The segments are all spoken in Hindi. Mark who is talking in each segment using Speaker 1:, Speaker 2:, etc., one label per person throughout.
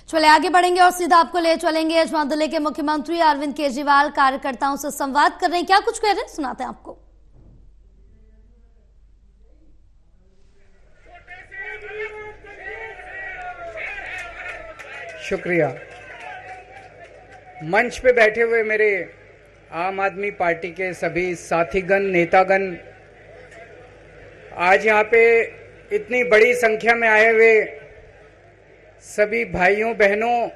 Speaker 1: चलिए आगे बढ़ेंगे और सीधा आपको ले चलेंगे। अजमेर जिले के मुख्यमंत्री अरविंद केजरीवाल कार्यकर्ताओं से संवाद कर रहे हैं। क्या कुछ कह रहे हैं, सुनाते हैं आपको।
Speaker 2: शुक्रिया। मंच पे बैठे हुए मेरे आम आदमी पार्टी के सभी साथीगण, नेतागण, आज यहाँ पे इतनी बड़ी संख्या में आए हुए सभी भाइयों बहनों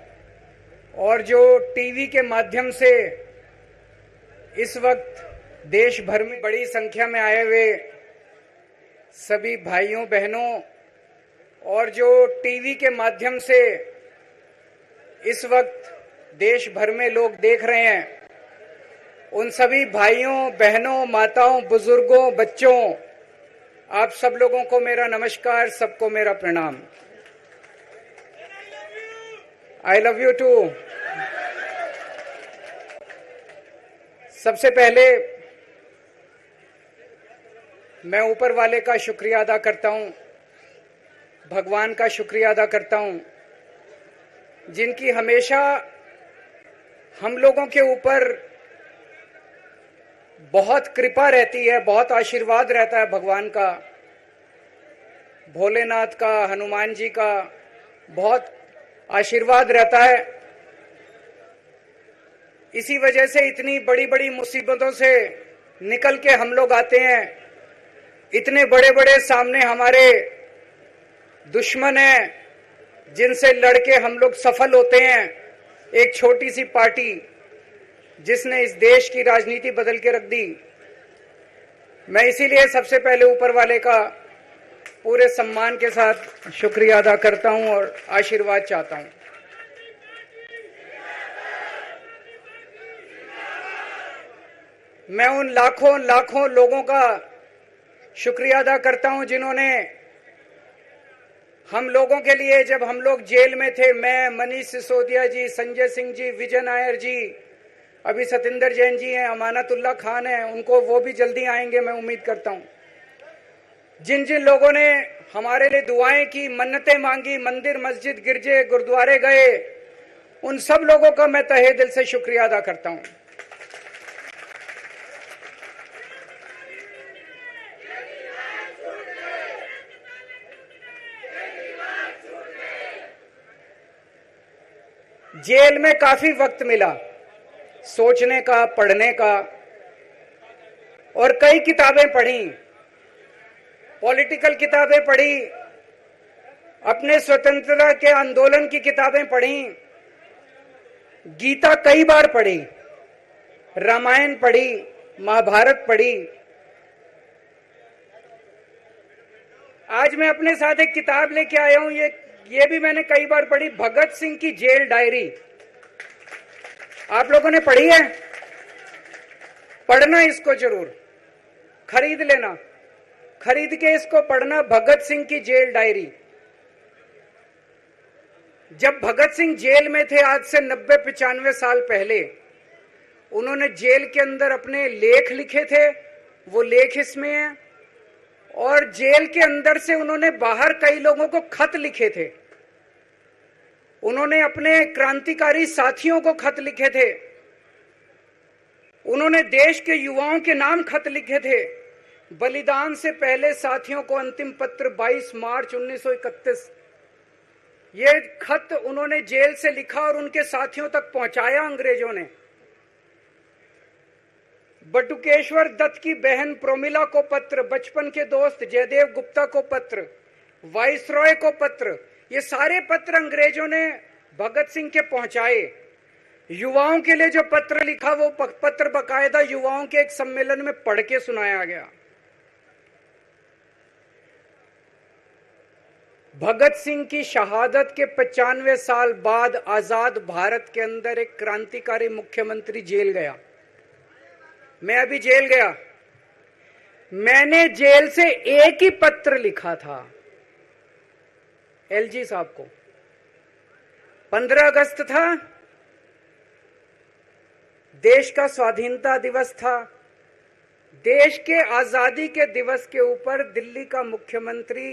Speaker 2: और जो टीवी के माध्यम से इस वक्त देश भर में बड़ी संख्या में आए हुए सभी भाइयों बहनों और जो टीवी के माध्यम से इस वक्त देश भर में लोग देख रहे हैं, उन सभी भाइयों बहनों, माताओं, बुजुर्गों, बच्चों, आप सब लोगों को मेरा नमस्कार, सबको मेरा प्रणाम। I love you too. सबसे पहले मैं ऊपर वाले का शुक्रिया अदा करता हूं, भगवान का शुक्रिया अदा करता हूं, जिनकी हमेशा हम लोगों के ऊपर बहुत कृपा रहती है, बहुत आशीर्वाद रहता है भगवान का, भोलेनाथ का, हनुमान जी का बहुत आशीर्वाद रहता है। इसी वजह से इतनी बड़ी बड़ी मुसीबतों से निकल के हम लोग आते हैं। इतने बड़े बड़े सामने हमारे दुश्मन हैं, जिनसे लड़के हम लोग सफल होते हैं। एक छोटी सी पार्टी जिसने इस देश की राजनीति बदल के रख दी। मैं इसीलिए सबसे पहले ऊपर वाले का पूरे सम्मान के साथ शुक्रिया अदा करता हूं और आशीर्वाद चाहता हूं। मैं उन लाखों लाखों लोगों का शुक्रिया अदा करता हूं जिन्होंने हम लोगों के लिए, जब हम लोग जेल में थे, मैं, मनीष सिसोदिया जी, संजय सिंह जी, विजय नायर जी, अभी सतिंदर जैन जी हैं, अमानतुल्लाह खान हैं, उनको वो भी जल्दी आएंगे मैं उम्मीद करता हूं। जिन जिन लोगों ने हमारे लिए दुआएं की, मन्नतें मांगी, मंदिर मस्जिद गिरजे गुरुद्वारे गए, उन सब लोगों का मैं तहे दिल से शुक्रिया अदा करता हूं। जेल में काफी वक्त मिला सोचने का, पढ़ने का, और कई किताबें पढ़ी, पॉलिटिकल किताबें पढ़ी, अपने स्वतंत्रता के आंदोलन की किताबें पढ़ी, गीता कई बार पढ़ी, रामायण पढ़ी, महाभारत पढ़ी। आज मैं अपने साथ एक किताब लेके आया हूं, ये भी मैंने कई बार पढ़ी, भगत सिंह की जेल डायरी। आप लोगों ने पढ़ी है? पढ़ना इसको जरूर, खरीद लेना, खरीद के इसको पढ़ना, भगत सिंह की जेल डायरी। जब भगत सिंह जेल में थे, आज से 90-95 साल पहले, उन्होंने जेल के अंदर अपने लेख लिखे थे, वो लेख इसमें हैं। और जेल के अंदर से उन्होंने बाहर कई लोगों को खत लिखे थे, उन्होंने अपने क्रांतिकारी साथियों को खत लिखे थे, उन्होंने देश के युवाओं के नाम खत लिखे थे। बलिदान से पहले साथियों को अंतिम पत्र 22 मार्च 1931, ये खत उन्होंने जेल से लिखा और उनके साथियों तक पहुंचाया अंग्रेजों ने। बटुकेश्वर दत्त की बहन प्रोमिला को पत्र, बचपन के दोस्त जयदेव गुप्ता को पत्र, वाइसरॉय को पत्र, ये सारे पत्र अंग्रेजों ने भगत सिंह के पहुंचाए। युवाओं के लिए जो पत्र लिखा, वो पत्र बकायदा युवाओं के एक सम्मेलन में पढ़ के सुनाया गया। भगत सिंह की शहादत के 95 साल बाद आजाद भारत के अंदर एक क्रांतिकारी मुख्यमंत्री जेल गया। मैं अभी जेल गया, मैंने जेल से एक ही पत्र लिखा था एलजी साहब को। 15 अगस्त था, देश का स्वाधीनता दिवस था। देश के आजादी के दिवस के ऊपर दिल्ली का मुख्यमंत्री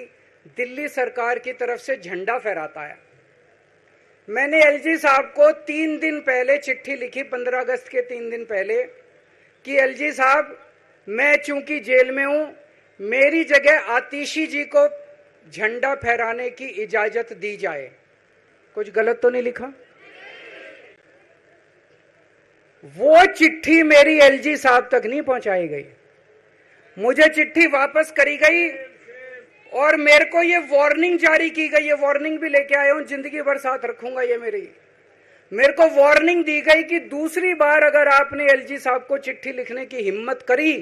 Speaker 2: दिल्ली सरकार की तरफ से झंडा फहराता है। मैंने एलजी साहब को 3 दिन पहले चिट्ठी लिखी, 15 अगस्त के 3 दिन पहले, कि एलजी साहब, मैं चूंकि जेल में हूं, मेरी जगह आतिशी जी को झंडा फहराने की इजाजत दी जाए। कुछ गलत तो नहीं लिखा? वो चिट्ठी मेरी एलजी साहब तक नहीं पहुंचाई गई, मुझे चिट्ठी वापस करी गई और मेरे को ये वार्निंग जारी की गई। ये वार्निंग भी लेके आया हूं, जिंदगी भर साथ रखूंगा ये मेरे को वार्निंग दी गई कि दूसरी बार अगर आपने एलजी साहब को चिट्ठी लिखने की हिम्मत करी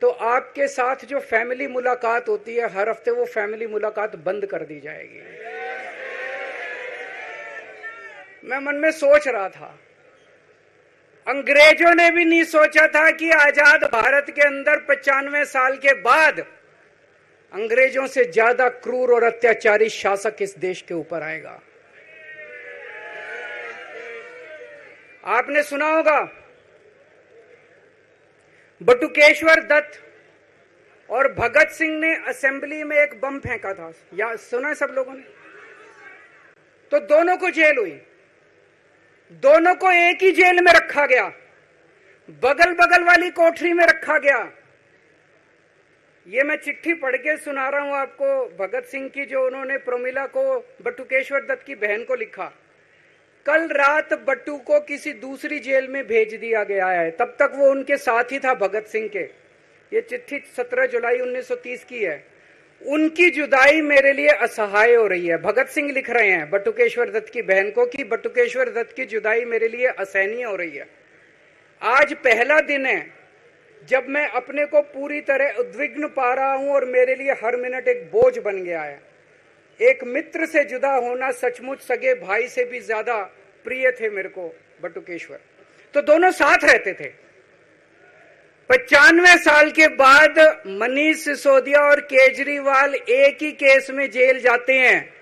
Speaker 2: तो आपके साथ जो फैमिली मुलाकात होती है हर हफ्ते, वो फैमिली मुलाकात बंद कर दी जाएगी। मैं मन में सोच रहा था, अंग्रेजों ने भी नहीं सोचा था कि आजाद भारत के अंदर 95 साल के बाद अंग्रेजों से ज्यादा क्रूर और अत्याचारी शासक इस देश के ऊपर आएगा। आपने सुना होगा बटुकेश्वर दत्त और भगत सिंह ने असेंबली में एक बम फेंका था, या सुना सब लोगों ने? तो दोनों को जेल हुई, दोनों को एक ही जेल में रखा गया, बगल बगल वाली कोठरी में रखा गया। ये मैं चिट्ठी पढ़ के सुना रहा हूं आपको भगत सिंह की, जो उन्होंने प्रोमिला को, बटुकेश्वर दत्त की बहन को लिखा। कल रात बट्टू को किसी दूसरी जेल में भेज दिया गया है, तब तक वो उनके साथ ही था भगत सिंह के। ये चिट्ठी 17 जुलाई 1930 की है। उनकी जुदाई मेरे लिए असहाय हो रही है। भगत सिंह लिख रहे हैं बटुकेश्वर दत्त की बहन को कि बटुकेश्वर दत्त की जुदाई मेरे लिए असहनीय हो रही है। आज पहला दिन है जब मैं अपने को पूरी तरह उद्विग्न पा रहा हूं और मेरे लिए हर मिनट एक बोझ बन गया है। एक मित्र से जुदा होना सचमुच सगे भाई से भी ज्यादा प्रिय थे मेरे को बटुकेश्वर। तो दोनों साथ रहते थे। 95 साल के बाद मनीष सिसोदिया और केजरीवाल एक ही केस में जेल जाते हैं।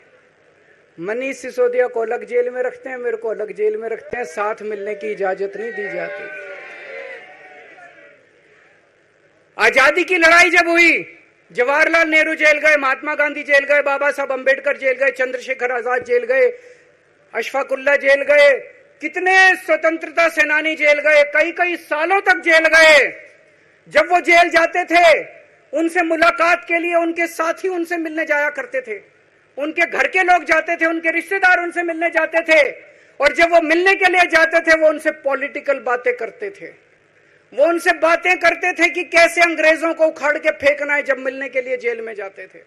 Speaker 2: मनीष सिसोदिया को अलग जेल में रखते हैं, मेरे को अलग जेल में रखते हैं, साथ मिलने की इजाजत नहीं दी जाती। आजादी की लड़ाई जब हुई, जवाहरलाल नेहरू जेल गए, महात्मा गांधी जेल गए, बाबा साहब अंबेडकर जेल गए, चंद्रशेखर आजाद जेल गए, अशफाकुल्ला जेल गए, कितने स्वतंत्रता सेनानी जेल गए, कई कई सालों तक जेल गए। जब वो जेल जाते थे, उनसे मुलाकात के लिए उनके साथी उनसे मिलने जाया करते थे, उनके घर के लोग जाते थे, उनके रिश्तेदार उनसे मिलने जाते थे, और जब वो मिलने के लिए जाते थे वो उनसे पॉलिटिकल बातें करते थे। वो उनसे बातें करते थे कि कैसे अंग्रेजों को उखाड़ के फेंकना है जब मिलने के लिए जेल में जाते थे।